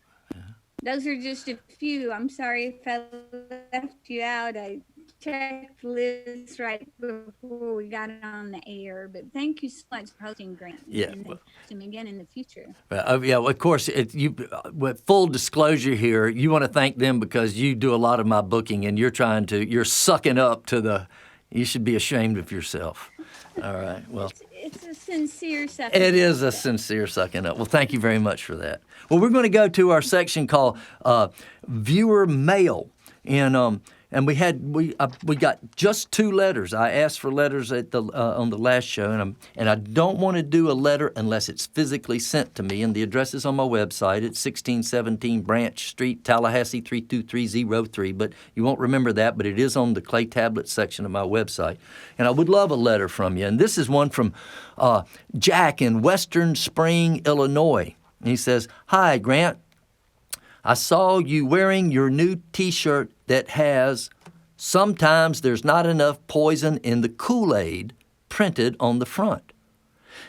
Those are just a few. I'm sorry if I left you out. I checked the list right before we got it on the air. But thank you so much for hosting, Grant. And again in the future. Well, of course, with full disclosure here, you want to thank them because you do a lot of my booking and you're sucking up to you should be ashamed of yourself. All right. Well, it's a sincere sucking up. It is a sincere sucking up. Well, thank you very much for that. Well, we're going to go to our section called Viewer Mail. And we got just 2 letters. I asked for letters on the last show, and I don't want to do a letter unless it's physically sent to me. And the address is on my website. It's 1617 Branch Street, Tallahassee 32303. But you won't remember that, but it is on the clay tablet section of my website. And I would love a letter from you. And this is one from Jack in Western Spring, Illinois. And he says, "Hi, Grant. I saw you wearing your new T-shirt that has 'Sometimes there's not enough poison in the Kool-Aid' printed on the front.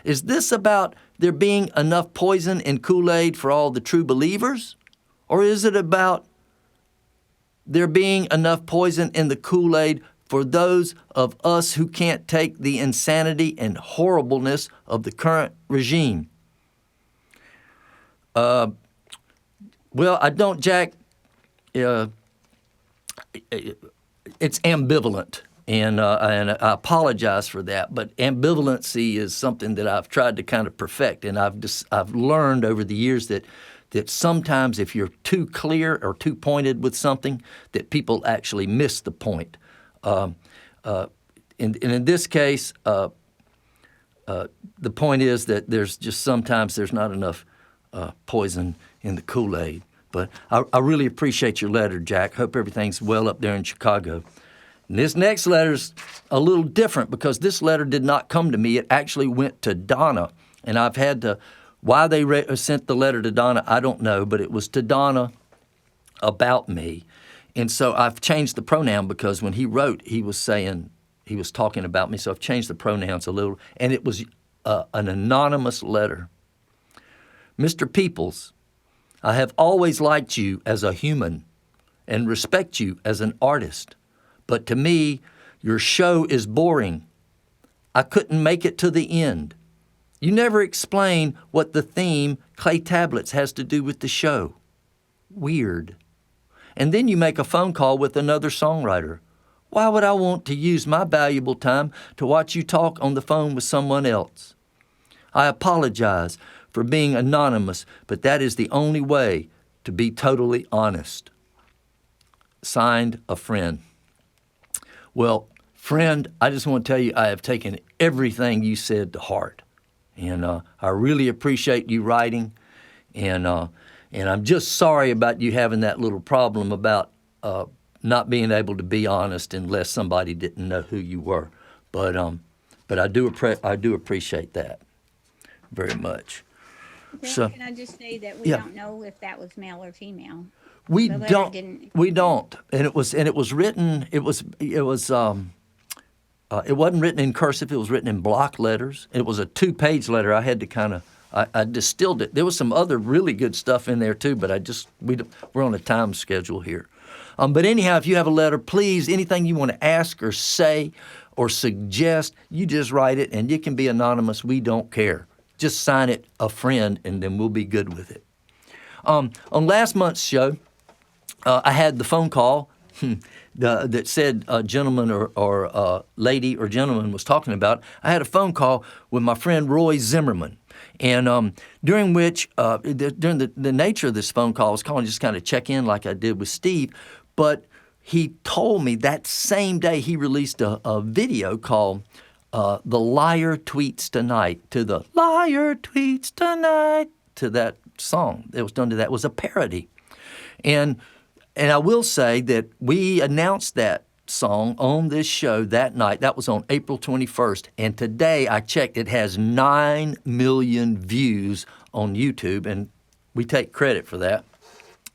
Is this about there being enough poison in Kool-Aid for all the true believers? Or is it about there being enough poison in the Kool-Aid for those of us who can't take the insanity and horribleness of the current regime?" Well, I don't, Jack. It's ambivalent, and I apologize for that. But ambivalency is something that I've tried to kind of perfect, and I've learned over the years that sometimes if you're too clear or too pointed with something, that people actually miss the point. And in this case, the point is that sometimes there's not enough poison in the Kool-Aid. But I really appreciate your letter, Jack. Hope everything's well up there in Chicago. And this next letter's a little different because this letter did not come to me. It actually went to Donna. And I've had to, why they sent the letter to Donna, I don't know, but it was to Donna about me. And so I've changed the pronoun because when he wrote, he was saying he was talking about me, so I've changed the pronouns a little. And it was an anonymous letter. Mr. Peeples, I have always liked you as a human and respect you as an artist. But to me, your show is boring. I couldn't make it to the end. You never explain what the theme, clay tablets, has to do with the show. Weird. And then you make a phone call with another songwriter. Why would I want to use my valuable time to watch you talk on the phone with someone else? I apologize for being anonymous, but that is the only way to be totally honest. Signed, a friend. Well, friend, I just want to tell you I have taken everything you said to heart. And I really appreciate you writing. And I'm just sorry about you having that little problem about not being able to be honest unless somebody didn't know who you were. But I do appreciate that very much. Well, So, can I just say that we yeah. don't know if that was male or female? We The letter don't. didn't- We don't. And it was written. It wasn't written in cursive. It was written in block letters. It was a 2-page letter. I had to I distilled it. There was some other really good stuff in there too, but we're on a time schedule here. But anyhow, if you have a letter, please, anything you want to ask or say or suggest, you just write it, and it can be anonymous. We don't care. Just sign it a friend, and then we'll be good with it. On last month's show, I had the phone call that said a gentleman or lady or gentleman was talking about. I had a phone call with my friend Roy Zimmerman. And during which, during the nature of this phone call, I was calling just kind of check in like I did with Steve. But he told me that same day he released a video called The Liar Tweets Tonight, to the Liar Tweets Tonight, to that song that was done to that. It was a parody. And I will say that we announced that song on this show that night. That was on April 21st. And today I checked, it has 9 million views on YouTube, and we take credit for that.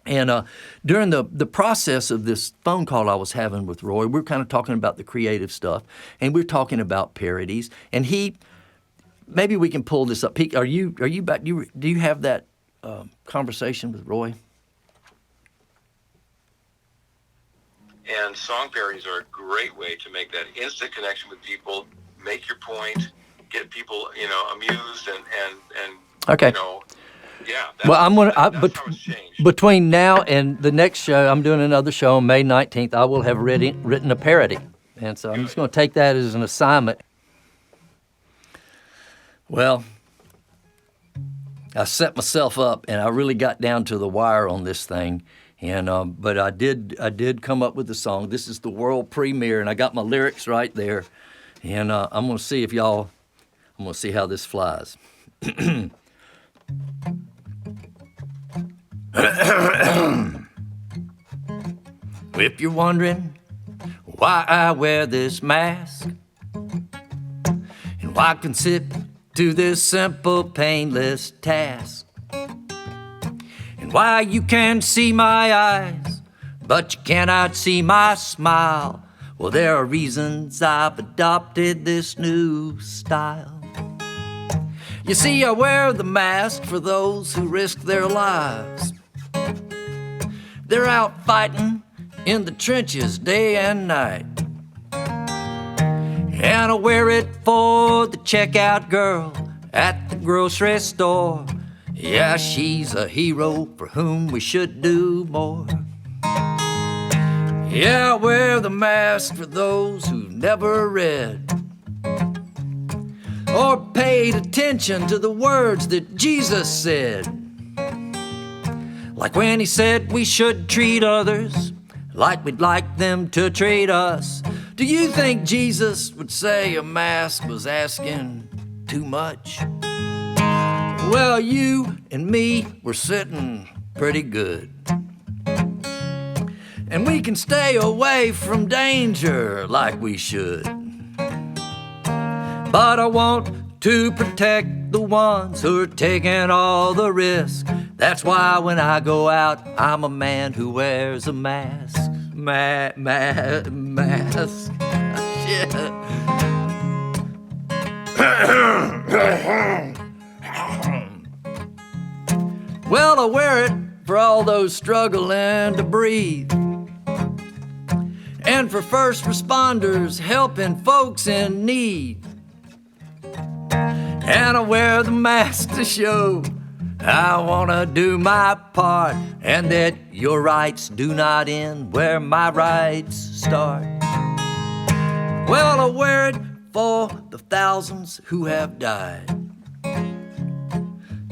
And during the process of this phone call I was having with Roy, we were kind of talking about the creative stuff, and we were talking about parodies. And maybe we can pull this up. Pete, are you back? Do you have that conversation with Roy? And song parodies are a great way to make that instant connection with people, make your point, get people, amused and okay. Yeah. Well, that's how it's changed. Between now and the next show, I'm doing another show on May 19th. I will have written a parody. And so I'm just going to take that as an assignment. Well, I set myself up, and I really got down to the wire on this thing. And but I did come up with the song. This is the world premiere, and I got my lyrics right there. And I'm going to see how this flies. If you're wondering why I wear this mask and why I can sit to this simple, painless task, and why you can see my eyes, but you cannot see my smile, well, there are reasons I've adopted this new style. You see, I wear the mask for those who risk their lives. They're out fighting in the trenches day and night. And I wear it for the checkout girl at the grocery store. Yeah, she's a hero for whom we should do more. Yeah, I wear the mask for those who never read or paid attention to the words that Jesus said. Like when he said we should treat others like we'd like them to treat us. Do you think Jesus would say a mask was asking too much? Well, you and me, we're sitting pretty good. And we can stay away from danger like we should. But I want to protect the ones who are taking all the risk. That's why when I go out, I'm a man who wears a mask. Mask. shit. Well, I wear it for all those struggling to breathe, and for first responders helping folks in need. And I wear the mask to show I wanna do my part, and that your rights do not end where my rights start. Well, I wear it for the thousands who have died,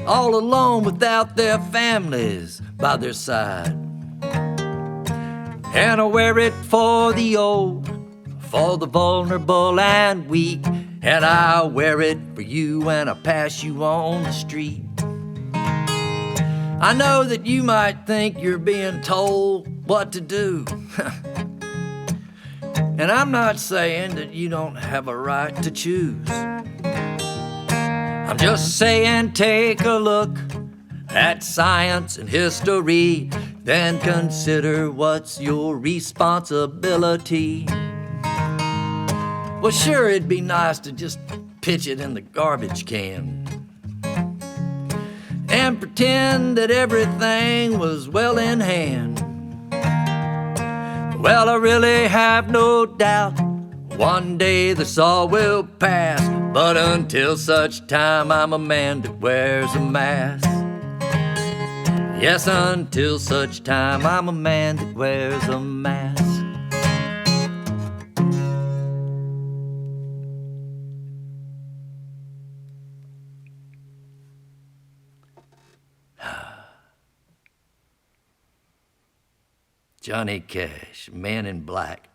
all alone without their families by their side. And I wear it for the old, for the vulnerable and weak, and I wear it for you when I pass you on the street. I know that you might think you're being told what to do. And I'm not saying that you don't have a right to choose. I'm just saying take a look at science and history, then consider what's your responsibility. Well, sure, it'd be nice to just pitch it in the garbage can and pretend that everything was well in hand. Well, I really have no doubt one day this all will pass, but until such time I'm a man that wears a mask. Yes, until such time I'm a man that wears a mask. Johnny Cash, Man in Black.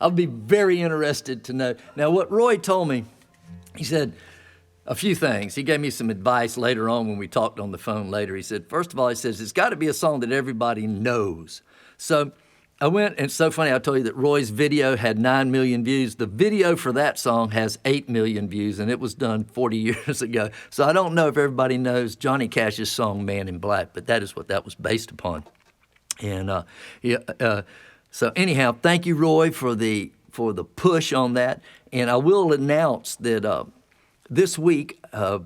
I'll be very interested to know. Now, what Roy told me, he said a few things. He gave me some advice later on when we talked on the phone later. He said, first of all, he says, it's got to be a song that everybody knows. So I went, and it's so funny, I told you that Roy's video had 9 million views. The video for that song has 8 million views, and it was done 40 years ago. So I don't know if everybody knows Johnny Cash's song, Man in Black, but that is what that was based upon. And so anyhow, thank you, Roy, for the push on that. And I will announce that this week I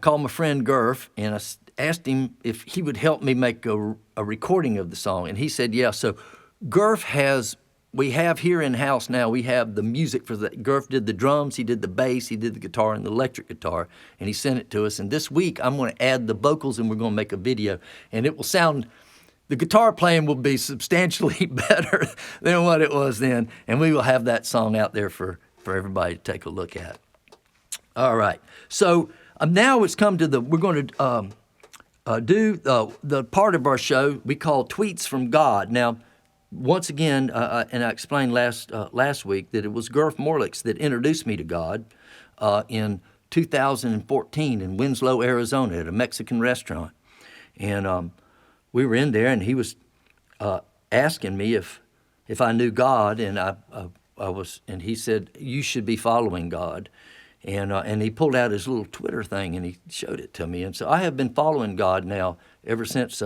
called my friend Gurf and I asked him if he would help me make a recording of the song, and he said yeah. So Gurf we have here in house now. We have the music for that. Gurf did the drums, he did the bass, he did the guitar and the electric guitar, and he sent it to us. And this week I'm going to add the vocals, and we're going to make a video, and it will sound. The guitar playing will be substantially better than what it was then, and we will have that song out there for everybody to take a look at. All right, so now it's come to we're going to do the part of our show we call Tweets from God. Now, once again, and I explained last week that it was Gurf Morlix that introduced me to God in 2014 in Winslow, Arizona, at a Mexican restaurant, and we were in there, and he was asking me if I knew God, and I was, and he said you should be following God, and he pulled out his little Twitter thing and he showed it to me, and so I have been following God now ever since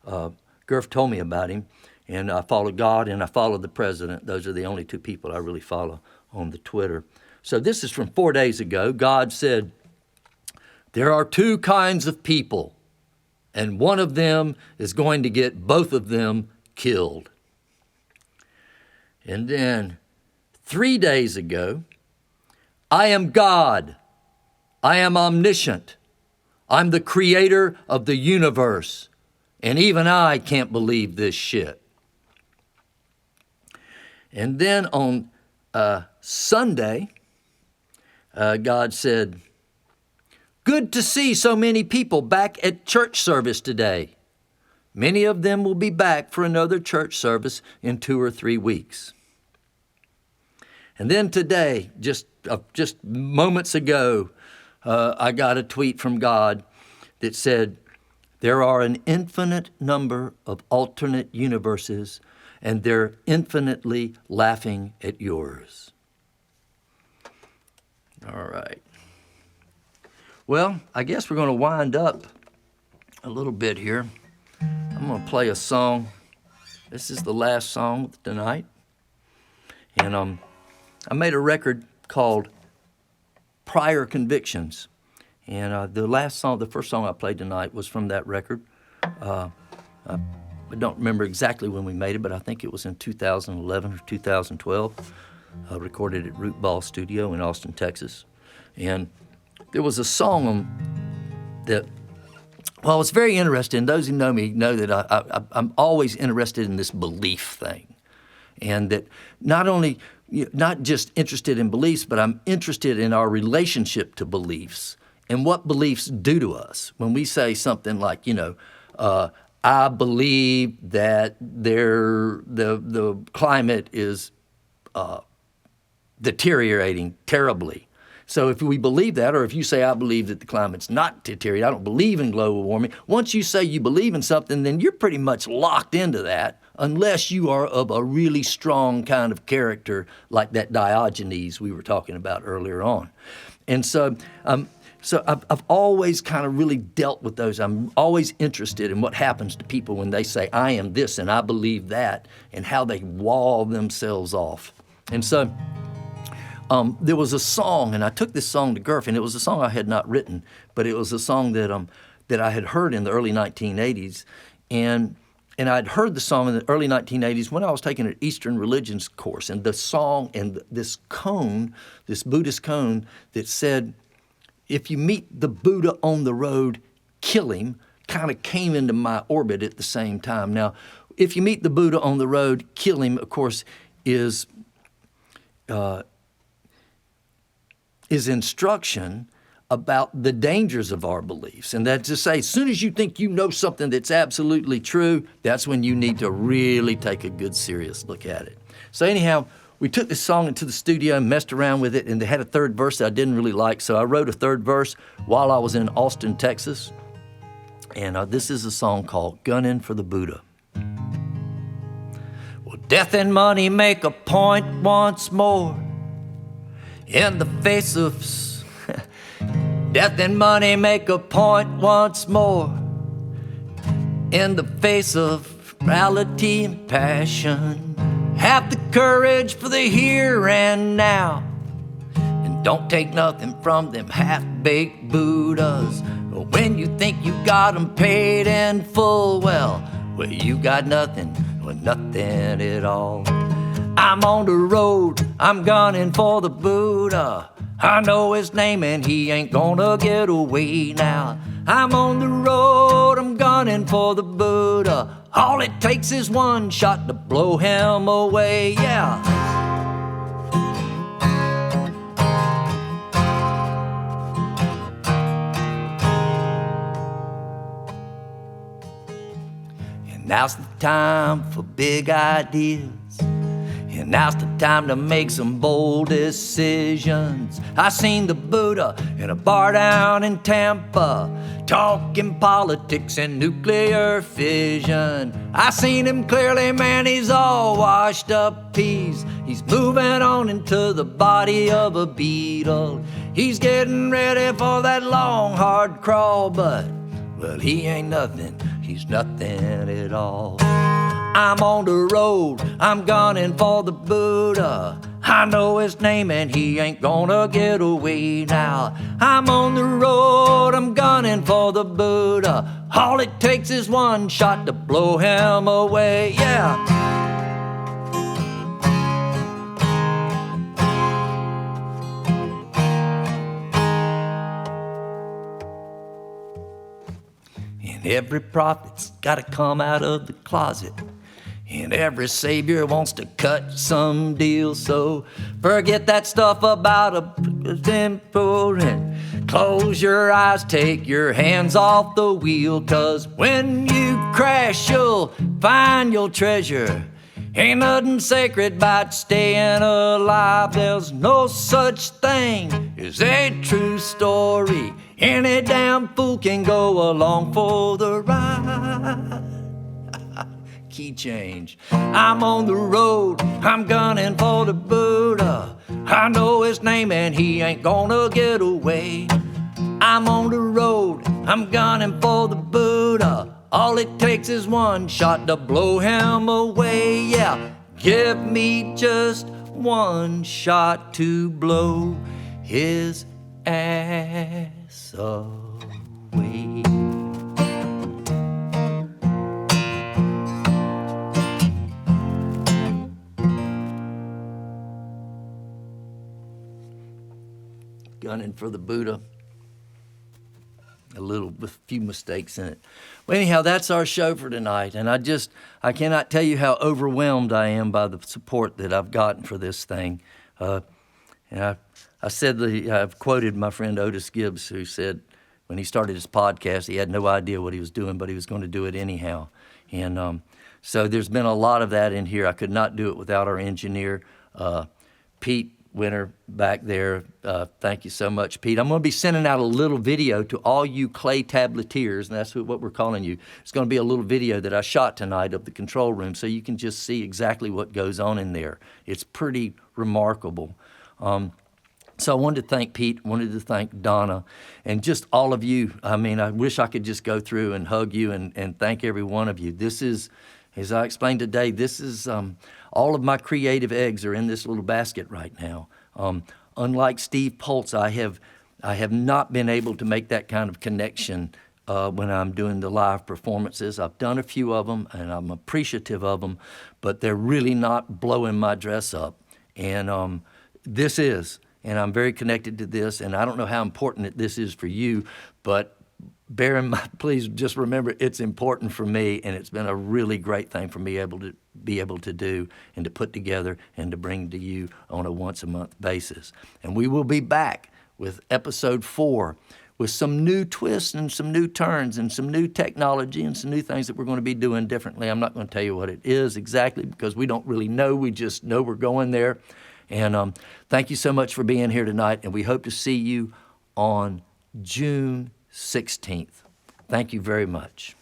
Gurf told me about him, and I follow God and I follow the president. Those are the only two people I really follow on the Twitter. So this is from 4 days ago. God said, "There are two kinds of people, and one of them is going to get both of them killed." And then 3 days ago, "I am God. I am omniscient. I'm the creator of the universe, and even I can't believe this shit." And then on Sunday, God said, "Good to see so many people back at church service today. Many of them will be back for another church service in 2 or 3 weeks." And then today, just moments ago, I got a tweet from God that said, "There are an infinite number of alternate universes, and they're infinitely laughing at yours." All right. Well, I guess we're going to wind up a little bit here. I'm going to play a song. This is the last song tonight. And I made a record called Prior Convictions. And the first song I played tonight was from that record. I don't remember exactly when we made it, but I think it was in 2011 or 2012. Recorded at Root Ball Studio in Austin, Texas. And there was a song that, well, I was very interested in. Those who know me know that I'm always interested in this belief thing. And that not just interested in beliefs, but I'm interested in our relationship to beliefs and what beliefs do to us. When we say something like, I believe that the climate is deteriorating terribly. So if we believe that, or if you say, I believe that the climate's not deteriorating, I don't believe in global warming, once you say you believe in something, then you're pretty much locked into that, unless you are of a really strong kind of character like that Diogenes we were talking about earlier on. And so I've always kind of really dealt with those. I'm always interested in what happens to people when they say, I am this and I believe that, and how they wall themselves off. And so there was a song, and I took this song to Gerf, and it was a song I had not written, but it was a song that I had heard in the early 1980s, and I'd heard the song in the early 1980s when I was taking an Eastern religions course, and the song and this cone, this Buddhist cone that said, if you meet the Buddha on the road, kill him, kind of came into my orbit at the same time. Now, if you meet the Buddha on the road, kill him, of course, is instruction about the dangers of our beliefs. And that's to say, as soon as you think you know something that's absolutely true, that's when you need to really take a good, serious look at it. So anyhow, we took this song into the studio and messed around with it, and they had a third verse that I didn't really like, so I wrote a third verse while I was in Austin, Texas. And this is a song called Gunning for the Buddha. Well, death and money make a point once more in the face of death and money make a point once more in the face of reality and passion. Have the courage for the here and now, and don't take nothing from them half-baked Buddhas. When you think you got them paid in full, well, you got nothing, well, nothing at all. I'm on the road, I'm gunning for the Buddha. I know his name and he ain't gonna get away now. I'm on the road, I'm gunning for the Buddha. All it takes is one shot to blow him away, yeah. And now's the time for big ideas. And now's the time to make some bold decisions. I seen the Buddha in a bar down in Tampa, talking politics and nuclear fission. I seen him clearly, man, he's all washed up. He's moving on into the body of a beetle. He's getting ready for that long, hard crawl, but, well, he ain't nothing. He's nothing at all. I'm on the road, I'm gunning for the Buddha. I know his name and he ain't gonna get away now. I'm on the road, I'm gunning for the Buddha. All it takes is one shot to blow him away, yeah. And every prophet's gotta come out of the closet. And every savior wants to cut some deal, so forget that stuff about a temple and close your eyes, take your hands off the wheel, 'cause when you crash, you'll find your treasure. Ain't nothing sacred about staying alive. There's no such thing as a true story. Any damn fool can go along for the ride. Key change. I'm on the road, I'm gunning for the Buddha. I know his name and he ain't gonna get away. I'm on the road, I'm gunning for the Buddha. All it takes is one shot to blow him away, yeah. Give me just one shot to blow his ass away. Gunning for the Buddha. A few mistakes in it. Well, anyhow, that's our show for tonight. And I cannot tell you how overwhelmed I am by the support that I've gotten for this thing. And I've quoted my friend Otis Gibbs, who said when he started his podcast, he had no idea what he was doing, but he was going to do it anyhow. And so there's been a lot of that in here. I could not do it without our engineer, Pete Winter, back there. Thank you so much, Pete. I'm going to be sending out a little video to all you clay tableteers, and that's what we're calling you. It's going to be a little video that I shot tonight of the control room, so you can just see exactly what goes on in there. It's pretty remarkable. So I wanted to thank Pete, wanted to thank Donna, and just all of you. I mean, I wish I could just go through and hug you and thank every one of you. This is, as I explained today, this is all of my creative eggs are in this little basket right now. Unlike Steve Poltz, I have not been able to make that kind of connection when I'm doing the live performances. I've done a few of them, and I'm appreciative of them, but they're really not blowing my dress up. And this is, and I'm very connected to this, and I don't know how important this is for you, but bear in mind, please just remember it's important for me, and it's been a really great thing for me to be able to do and to put together and to bring to you on a once-a-month basis. And we will be back with episode 4 with some new twists and some new turns and some new technology and some new things that we're going to be doing differently. I'm not going to tell you what it is exactly because we don't really know. We just know we're going there. And thank you so much for being here tonight, and we hope to see you on June 16th. Thank you very much.